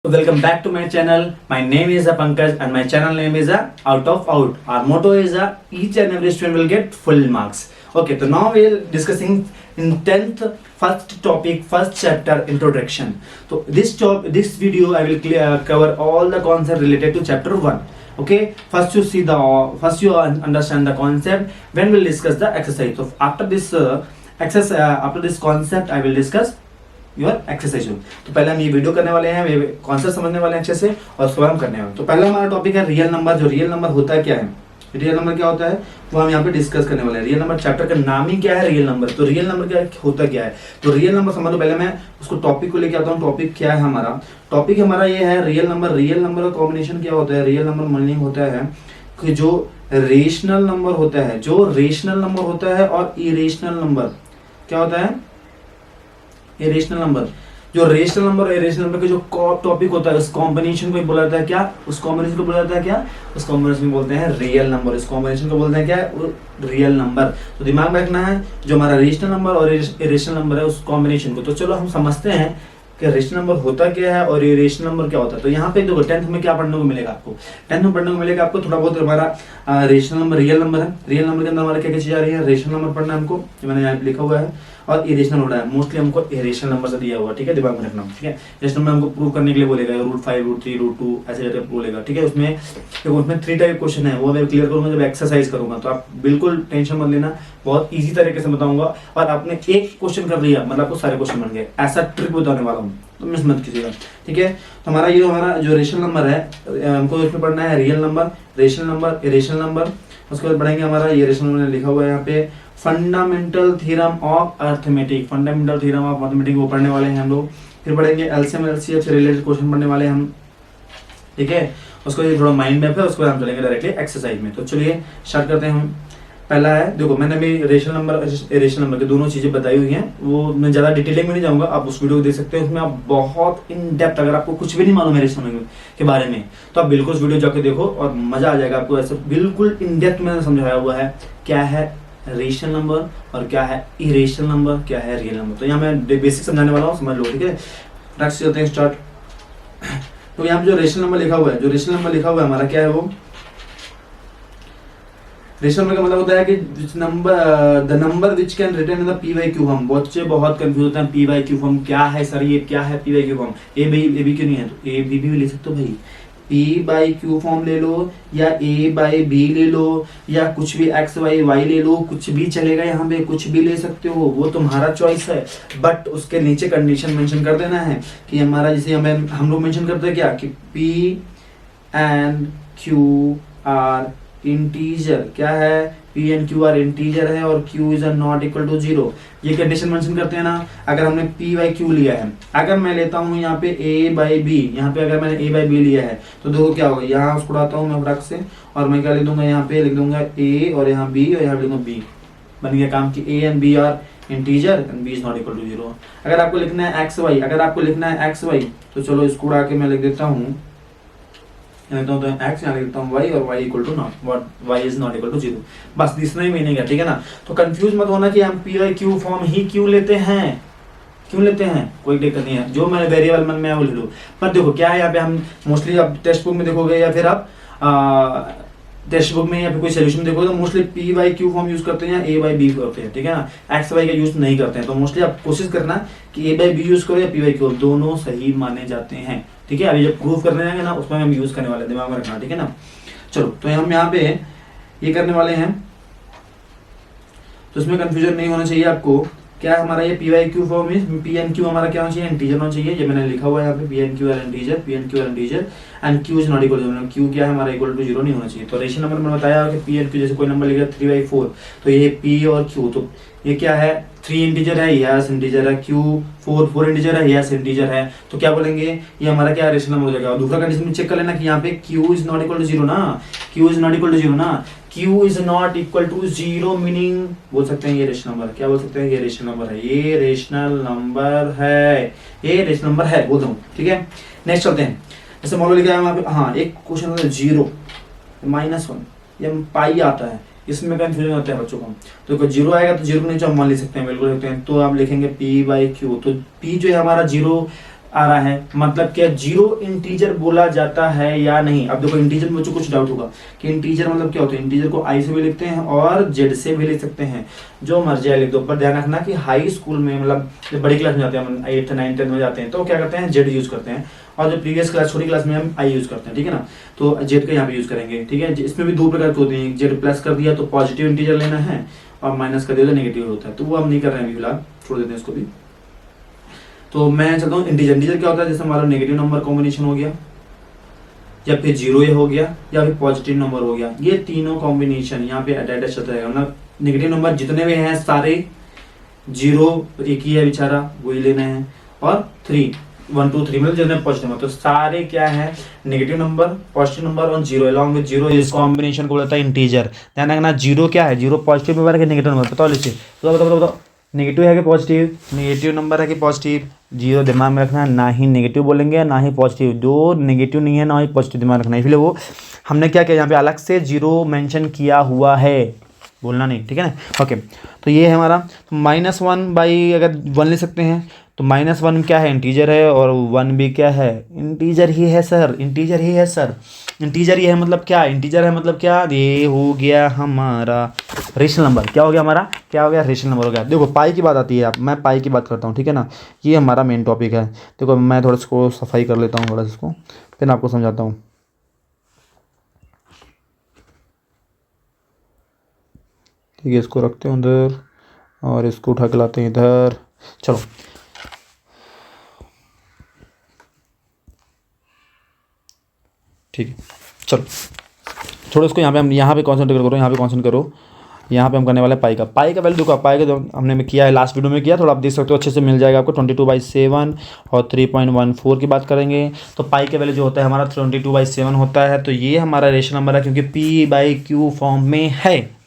Welcome back to my channel. My name is Pankaj and my channel name is Out of Out. Our motto is each and every student will get full marks. Okay, so now we are discussing in 10th first topic, first chapter introduction. So this video I will cover all the concept related to chapter 1. Okay, first you understand the concept, when we'll discuss the exercise. So after this after this concept I will discuss your exercise. तो पहले हम ये video करने वाले हैं, ये concept समझने वाले हैं अच्छे से और उसके बाद हम करने वाले हैं। तो पहला हमारा टॉपिक है रियल नंबर। जो रियल नंबर होता है क्या है, रियल नंबर क्या होता है वो हम यहाँ पे डिस्कस करने वाले हैं। रियल नंबर चैप्टर का नाम ही क्या है, रियल नंबर। तो रियल नंबर क्या होता क्या है, तो रियल नंबर समझ लो। पहले मैं उसको टॉपिक को लेके आता हूँ। टॉपिक क्या है हमारा, टॉपिक हमारा ये है रियल नंबर। रियल नंबर का कॉम्बिनेशन क्या होता है, रियल नंबर मीनिंग होता है कि जो रेशनल नंबर होता है, जो रेशनल नंबर होता है और इरेशनल नंबर क्या होता है, इरेशनल नंबर। जो रेशनल नंबर और इरेशनल नंबर का जो टॉपिक होता है उस कॉम्बिनेशन को बोला जाता है क्या, उस कॉम्बिनेशन को बोला जाता है क्या, उस कॉम्बिनेशन को बोलते हैं रियल नंबर। इस कॉम्बिनेशन को बोलते हैं क्या, रियल नंबर। तो दिमाग में रखना है जो हमारा रेशनल नंबर और इरेशनल नंबर है उस कॉम्बिनेशन को। तो चलो हम समझते हैं कि रेशनल नंबर होता क्या है और इरेशनल नंबर क्या होता है। तो यहाँ पे देखो 10th में क्या पढ़ने को मिलेगा आपको, 10th में पढ़ने को मिलेगा आपको थोड़ा बहुत हमारा रेशनल नंबर, रियल नंबर है। रियल नंबर के अंदर हमारा क्या क्या चीज आ रही है, रेशनल नंबर पढ़ना है हमको, जो मैंने यहाँ पे लिखा हुआ है, और इरेशनल होना है। मोस्टली हमको इरेशनल नंबर से दिया हुआ, ठीक है, दिमाग में रखना। ठीक है, रेशनल नंबर हमको प्रूव करने के लिए बोलेगा, √5 √3 √2 ऐसे करके बोलेगा। ठीक है, उसमें देखो उसमें 3 टाइप क्वेश्चन है, वो मैं क्लियर करूंगा जब एक्सरसाइज करूंगा। तो आप बिल्कुल टेंशन मत लेना, बहुत इजी तरीके से बताऊंगा। और आपने एक क्वेश्चन कर लिया मतलब आपको सारे क्वेश्चन बन गए, ऐसा ट्रिक बताने वाला हूँ, तो मिस मत कीजिएगा। ठीक है, तो हमारा जो रेशनल नंबर है हमको इसमें पढ़ना है real number, rational number, irrational number. उसके बाद पढ़ेंगे हमारा ये रेशनल नंबर लिखा हुआ है यहाँ पे fundamental theorem of arithmetic, fundamental theorem of arithmetic वो पढ़ने वाले हैं हम लोग। फिर पढ़ेंगे एलसीएम एलसीएफ से रिलेटेड क्वेश्चन पढ़ने वाले हैं हम। ठीक है, उसको ये थोड़ा माइंड मैप है, उसके बाद हम चलेंगे डायरेक्टली एक्सरसाइज में। तो चलिए स्टार्ट करते हैं हम। पहला है, देखो मैंने अभी रेशनल नंबर की दोनों चीजें बताई हुई हैं, वो मैं ज्यादा डिटेलिंग में नहीं जाऊंगा, आप उस वीडियो को देख सकते हैं। उसमें आप बहुत इन डेप्थ, अगर आपको कुछ भी नहीं मालूम है रेशनल नंबर के बारे में तो आप बिल्कुल उस वीडियो जाके देखो और मजा आ जाएगा आपको। ऐसे बिल्कुल इन डेप्थ में समझाया हुआ है क्या है रेशनल नंबर और क्या है इरेशनल नंबर, क्या है रियल नंबर। तो यहाँ मैं बेसिक समझाने वाला हूँ, समझ लो। ठीक है, नेक्स्ट करते हैं स्टार्ट। तो यहाँ पे जो रेशनल नंबर लिखा हुआ है, जो रेशनल नंबर लिखा हुआ है हमारा क्या है, वो रेशनल नंबर का मतलब होता है कि the number which can return in the P by Q form. बच्चे बहुत कंफ्यूज होते हैं, पी बाई क्यू फॉर्म क्या है सर, ये क्या है P by Q form, A B क्यों नहीं है, तो ए बी भी ले सकते हो भाई, पी बाई क्यू फॉर्म ले लो या ए बाई बी ले लो या कुछ भी एक्स वाई वाई ले लो, कुछ भी चलेगा, यहाँ पे कुछ भी ले सकते हो, वो तुम्हारा चॉइस है। बट उसके नीचे कंडीशन मेंशन कर देना है कि हमारा, जैसे हम लोग मेंशन करते हैं क्या कि P and Q are integer, क्या है, P and Q are integer है और Q is not equal to 0। ये कंडीशन मेंशन करते हैं ना। अगर हमने पी बाई क्यू लिया है, अगर मैं लेता हूँ यहाँ पे ए बाई बी, यहाँ पे अगर मैंने ए बाई बी लिया है तो देखो क्या होगा, यहाँ उसको उड़ाता हूँ मैं फटाक से और मैं क्या लिख दूंगा, यहाँ पे लिख दूंगा ए और यहाँ बी और यहाँ लिख दूंगा बी। बन गया काम की A and B are integer and B is not equal to 0। अगर आपको लिखना है एक्स वाई, अगर आपको लिखना है एक्स वाई तो चलो इसको उड़ा के मैं लिख देता हूँ, तो x यहाँ लिखता हूँ y और y equal to not, y is not equal to 0। बस इतना ही मीनिंग है, ठीक है ना। तो कंफ्यूज मत होना कि हम पी बाई क्यू फॉर्म ही क्यों लेते हैं, क्यों लेते हैं, कोई दिक्कत नहीं है, जो मैंने वेरिएबल मन में है वो ले लो। पर देखो क्या है यहाँ पे, हम मोस्टली आप टेक्स्ट बुक में देखोगे या फिर आप टेक्स्ट बुक में या फिर कोई सोल्यूशन देखोगे तो mostly P by Q form use करते हैं या ए बाई बी करते हैं, ठीक है ना, एक्स वाई का यूज नहीं करते हैं। तो मोस्टली आप कोशिश करना कि ए बाई बी यूज करो या पी बाई क्यू, दोनों सही माने जाते हैं। ठीक है, अभी जब प्रूफ करने जाएंगे ना उसमें हम यूज करने वाले हैं, दिमाग में रखना, ठीक है ना। चलो तो हम यहाँ पे ये करने वाले हैं, तो इसमें कंफ्यूजन नहीं होना चाहिए आपको। क्या हमारा ये पी वाई क्यू फॉर्म में पी एन क्यू हमारा क्या होना चाहिए, इंटीजर होना चाहिए। ये मैंने लिखा हुआ है यहाँ पे P and Q are integer, P and Q are integer and Q is not equal to, Q क्या है हमारा इक्वल टू 0 नहीं होना चाहिए। तो रेशनल नंबर मैंने बताया कि पी एन क्यू, जैसे कोई नंबर लिखा 3/4 तो ये पी और क्यू, तो ये क्या है 3 इंटीजर है, यस इंटीजर है, क्यू 4 इंटीजर है, यस इंटीजर है। तो क्या बोलेंगे, ये हमारा क्या रेशनल नंबर हो जाएगा। दूसरा कंडीशन चेक कर लेना कि यहाँ पे Q is not equal to 0 ना, Q is not equal to 0 ना, Q is not equal to 0 meaning बोल सकते हैं ये रेशनल नंबर, क्या बोल सकते हैं, ये रेशनल नंबर है, ये रेशनल नंबर है, ये रेशनल नंबर है बोल दूं। ठीक है, नेक्स्ट चलते हैं। जैसे मान लो लिखा है वहां पे, हाँ एक क्वेश्चन है 0 -1 या पाई आता है, इसमें कंफ्यूजन होता है बच्चों को। तो कोई 0 आएगा तो 0 नहीं हम मान ले सकते हैं, बिल्कुल सकते हैं। तो आप लिखेंगे पी बाई क्यू, तो पी जो है हमारा 0 आ रहा है, मतलब क्या जीरो इंटीजर बोला जाता है या नहीं। अब देखो इंटीजर में मुझे कुछ डाउट होगा कि इंटीजर मतलब क्या होता है। इंटीजर को आई से भी लिखते हैं और जेड से भी लिख सकते हैं, जो मर्जी लिख दो। पर ध्यान रखना कि हाई स्कूल में, मतलब जब बड़ी क्लास में जाते हैं, हम 8th 9th 10th में जाते हैं, तो क्या करते हैं, जेड यूज करते हैं। और जो प्रीवियस क्लास, छोटी क्लास में हम आई यूज करते हैं, ठीक है ना। तो जेड का यहाँ पे यूज करेंगे, ठीक है। इसमें भी दो प्रकार के होते हैं, जेड प्लस कर दिया तो पॉजिटिव इंटीजर लेना है, और माइनस कर दिया तो नेगेटिव होता है। तो वो हम नहीं कर रहे हैं अभी फिलहाल, छोड़ देते हैं इसको भी। तो मैं चलता हूँ इंटीजर। इंटीजर क्या होता है, जैसे हमारा नेगेटिव नंबर कॉम्बिनेशन हो गया, या फिर जीरो ये हो गया, या फिर पॉजिटिव नंबर हो गया। ये तीनों कॉम्बिनेशन यहाँ पे अटैच चलता रहेगा। मतलब नेगेटिव नंबर जितने भी हैं सारे, जीरो एक ही है बेचारा, वही लेना है, और 3 1 2 3 मतलब जितने पॉजिटिव नंबर, तो सारे क्या है, नेगेटिव नंबर, पॉजिटिव नंबर और जीरो, अलॉन्ग विद जीरो। इस कॉम्बिनेशन को बोलता है इंटीजर। ध्यान रखना, जीरो क्या है, जीरो पॉजिटिव नंबर है कि नेगेटिव नंबर, बताओ लिखिए। तो बताओ नेगेटिव है कि पॉजिटिव, नेगेटिव नंबर है कि पॉजिटिव। जीरो दिमाग में रखना, ना ही नेगेटिव बोलेंगे ना ही पॉजिटिव, जो नेगेटिव नहीं है ना ही पॉजिटिव, दिमाग रखना। इसलिए वो हमने क्या किया, यहाँ पे अलग से जीरो मेंशन किया हुआ है, बोलना नहीं, ठीक है ना। ओके, तो ये है हमारा। तो -1 बाई, अगर 1 ले सकते हैं तो -1 क्या है, इंटीजर है, और 1 भी क्या है, इंटीजर ही है सर, इंटीजर ही है सर। इंटीजर ही है मतलब क्या, इंटीजर है मतलब क्या, ये हो गया हमारा रेशनल नंबर। क्या हो गया हमारा, क्या हो गया, रेशनल नंबर हो गया। देखो पाई की बात आती है, अब मैं पाई की बात करता हूँ, ठीक है ना। ये हमारा मेन टॉपिक है। देखो मैं थोड़ा इसको सफाई कर लेता हूँ, थोड़ा सा इसको, फिर आपको समझाता हूँ। ठीक है, इसको रखते हैं उधर और इसको उठा के लाते हैं इधर। चलो, ठीक है, चलो छोड़ो इसको। यहाँ पे हम, यहाँ पे कॉन्सेंट्रेट करो, यहाँ पे कॉन्सेंट्रेट करो। यहाँ पे हम करने वाले पाई का। पाई का वैल्यू देखो, पाई का जो हमने किया है लास्ट वीडियो में किया, थोड़ा आप देख सकते हो, अच्छे से मिल जाएगा आपको। 22/7 और 3.14 की बात करेंगे तो पाई का वैल्यू जो होता है हमारा 22/7 होता है। तो ये हमारा रेशनल नंबर है, क्योंकि P/Q फॉर्म में है,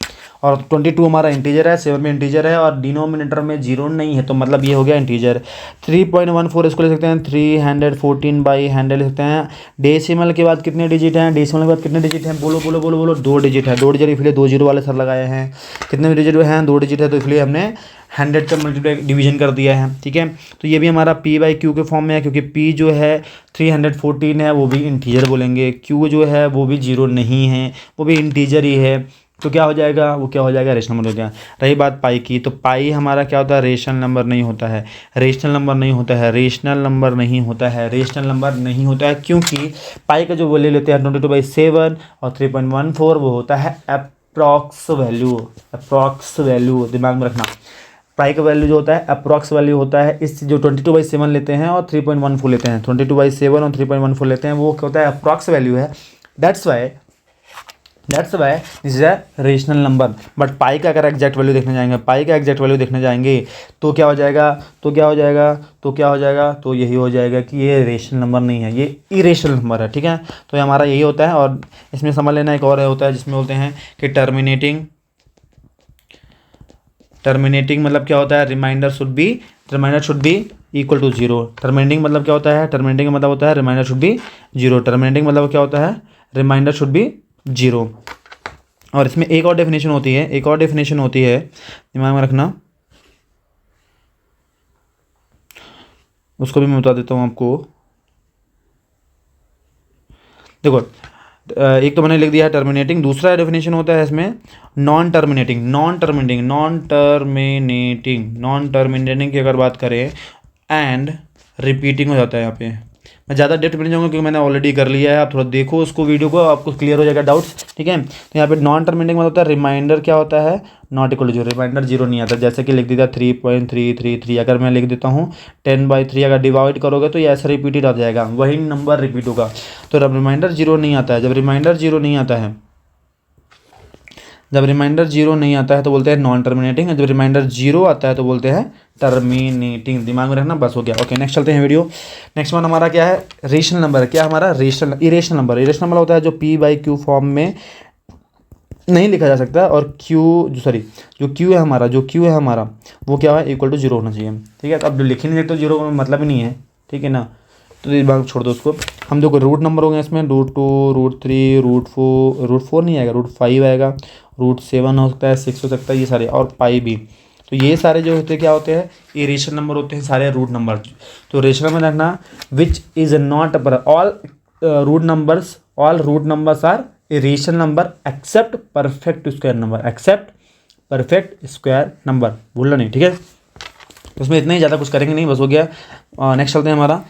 और 22 हमारा इंटीजर है, 7 में इंटीजर है, और डिनोमिनेटर में जीरो नहीं है, तो मतलब ये हो गया इंटीजर। 3.14 इसको ले सकते हैं 314/100 ले सकते हैं। डेसिमल के बाद कितने डिजिट हैं, डेसिमल के बाद कितने डिजिट हैं, बोलो बोलो बोलो बोलो, 2 डिजिट है। 2 डिजिट इसलिए 2 जीरो वाले सर लगाए हैं। कितने डिजिट हैं, 2 डिजिट है, तो इसलिए हमने 100 का मल्टीप्लाई डिवीजन कर दिया है, ठीक है। तो ये भी हमारा P/Q के फॉर्म में है, क्योंकि P जो है 314 है, वो भी इंटीजर बोलेंगे। Q जो है वो भी जीरो नहीं है, वो भी इंटीजर ही है। तो क्या हो जाएगा, वो क्या हो जाएगा, रेशनल नंबर हो जाएगा। रही बात पाई की, तो पाई हमारा क्या होता है, रेशनल नंबर नहीं होता है, रेशनल नंबर नहीं होता है, रेशनल नंबर नहीं होता है, रेशनल नंबर नहीं होता है, क्योंकि पाई का जो वो ले लेते हैं 22/7 और 3.14, वो होता है अप्रॉक्स वैल्यू। अप्रॉक्स वैल्यू दिमाग में रखना, पाई का वैल्यू जो होता है अप्रॉक्स वैल्यू होता है। इस जो 22/7 लेते हैं और 3.14 लेते हैं, 22/7 और 3.14 लेते हैं, वो क्या होता है, अप्रॉक्स वैल्यू है। That's why this is a rational number. But पाई का अगर एग्जैक्ट वैल्यू देखने जाएंगे, पाई का एग्जैक्ट वैल्यू देखने जाएंगे तो क्या हो जाएगा, तो क्या हो जाएगा, तो क्या हो जाएगा, तो यही हो जाएगा कि ये रेशनल नंबर नहीं है, ये इरेशनल नंबर है, ठीक है। तो ये हमारा यही होता है। और इसमें समझ लेना एक और होता है, जिसमें बोलते हैं कि टर्मिनेटिंग मतलब क्या होता है, remainder should be equal to zero. Terminating मतलब क्या होता है, टर्मिनेटिंग मतलब होता है remainder should be zero. Terminating मतलब क्या होता है, रिमाइंडर शुड बी जीरो। और इसमें एक और डेफिनेशन होती है, दिमाग में रखना, उसको भी मैं बता देता हूँ आपको। देखो एक तो मैंने लिख दिया है टर्मिनेटिंग, दूसरा डेफिनेशन होता है इसमें नॉन टर्मिनेटिंग की अगर बात करें, एंड रिपीटिंग हो जाता है। यहाँ पे मैं ज़्यादा डेप्थ में नहीं जाऊँगा, क्योंकि मैंने ऑलरेडी कर लिया है। आप थोड़ा देखो उसको, वीडियो को, आपको क्लियर हो जाएगा डाउट्स, ठीक है। तो यहाँ पे नॉन टर्मिनेटिंग मतलब होता है रिमाइंडर क्या होता है, not equal to zero, remainder zero नहीं आता। जैसे कि लिख देता 3.333, अगर मैं लिख देता हूँ 10/3, अगर डिवाइड करोगे तो ये ऐसा रिपीटेड आ जाएगा, वही नंबर रिपीट होगा। तो जब रिमाइंडर जीरो नहीं आता है, जब रिमाइंडर जीरो नहीं आता है तो बोलते हैं नॉन टर्मिनेटिंग, जब रिमाइंडर जीरो आता है तो बोलते हैं टर्मिनेटिंग। दिमाग में रखना, बस हो गया। ओके, नेक्स्ट चलते हैं वीडियो। नेक्स्ट वन हमारा क्या है, रेशनल नंबर। क्या हमारा इरेशनल नंबर होता है जो P/Q फॉर्म में नहीं लिखा जा सकता, और जो Q है हमारा वो क्या है, इक्वल टू जीरो होना चाहिए, ठीक है। तो अब लिख ही नहीं सकते, जीरो का मतलब ही नहीं है, ठीक है ना। तो इस बार छोड़ दो उसको। हम देखो रूट नंबर हो गए इसमें, √2, √3, √4 नहीं आएगा, √5 आएगा, √7 हो सकता है, 6 हो सकता है, ये सारे, और पाई भी। तो ये सारे जो होते हैं क्या होते हैं, ये रेशनल नंबर होते हैं, सारे रूट नंबर। तो रेशनल में रखना which is not all root numbers are a rational number except perfect square number, except perfect square number, भूलना नहीं, ठीक है। तो उसमें इतना ही, ज़्यादा कुछ करेंगे नहीं, बस हो गया। नेक्स्ट चलते हैं हमारा